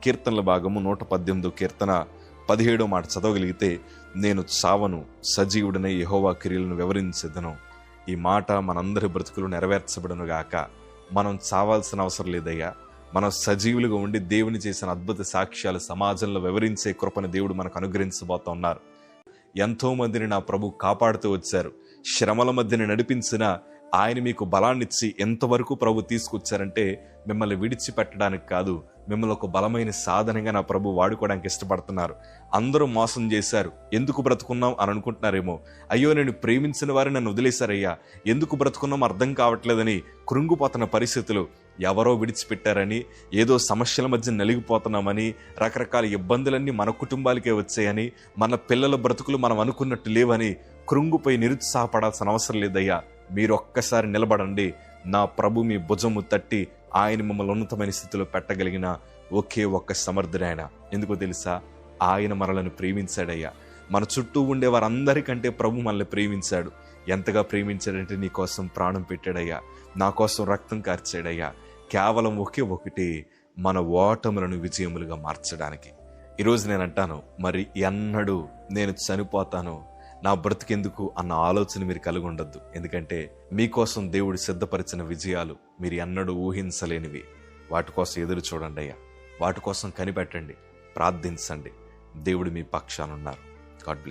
కీర్తనల భాగము 118 కీర్తన 17 మాట చదవగలిగితే, నేను చావను, సజీవుడనే యెహోవా క్రియలను వివరించెదను. ఈ మాట మనందరి బ్రతుకులు నెరవేర్చబడును గాక. మనం చావాల్సిన అవసరం లేదయ్యా. మనం సజీవులుగా ఉండి దేవుని చేసిన అద్భుత సాక్ష్యాలు సమాజంలో వివరించే కృపను దేవుడు మనకు అనుగ్రహించబోతా ఉన్నారు. ఎంతో మందిని నా ప్రభు కాపాడుతూ వచ్చారు. శ్రమల మధ్యని నడిపించిన ఆయన మీకు బలాన్నిచ్చి ఎంతవరకు ప్రభు తీసుకొచ్చారంటే, మిమ్మల్ని విడిచిపెట్టడానికి కాదు, మిమ్మల్ని ఒక బలమైన సాధనంగా నా ప్రభు వాడుకోవడానికి ఇష్టపడుతున్నారు. అందరూ మోసం చేశారు, ఎందుకు బ్రతుకున్నాం అని అనుకుంటున్నారేమో. అయ్యో, నేను ప్రేమించిన వారు నన్ను వదిలేశారయ్యా, ఎందుకు బ్రతుకున్నాం అర్థం కావట్లేదని కృంగిపోతున్న పరిస్థితులు, ఎవరో విడిచిపెట్టారని, ఏదో సమస్యల మధ్య నలిగిపోతున్నామని, రకరకాల ఇబ్బందులన్నీ మన కుటుంబాలకే వచ్చాయని, మన పిల్లల బ్రతుకులు మనం అనుకున్నట్టు లేవని కృంగిపోయి నిరుత్సాహపడాల్సిన అవసరం లేదయ్యా. మీరు ఒక్కసారి నిలబడండి. నా ప్రభు మీ భుజము తట్టి ఆయన మిమ్మల్ని ఉన్నతమైన స్థితిలో పెట్టగలిగిన ఒకే ఒక్క సమర్థుడైన. ఎందుకో తెలుసా? ఆయన మనలను ప్రేమించాడయ్యా. మన చుట్టూ ఉండే వారందరికంటే ప్రభు మనల్ని ప్రేమించాడు. ఎంతగా ప్రేమించాడంటే, నీ కోసం ప్రాణం పెట్టాడయ్యా, నా కోసం రక్తం కార్చాడయ్యా. కేవలం ఒకటి, మన ఓటములను విజయములుగా మార్చడానికి. ఈరోజు నేను అంటాను, మరి ఎన్నడూ నేను చనిపోతాను, నా బ్రతికెందుకు అన్న ఆలోచన మీరు కలిగి ఉండొద్దు. ఎందుకంటే మీకోసం దేవుడు సిద్ధపరిచిన విజయాలు మీరు ఎన్నడూ ఊహించలేనివి. వాటి కోసం ఎదురు చూడండి అయ్యా, వాటి కోసం కనిపెట్టండి, ప్రార్థించండి. దేవుడు మీ పక్షానున్నారు. God bless.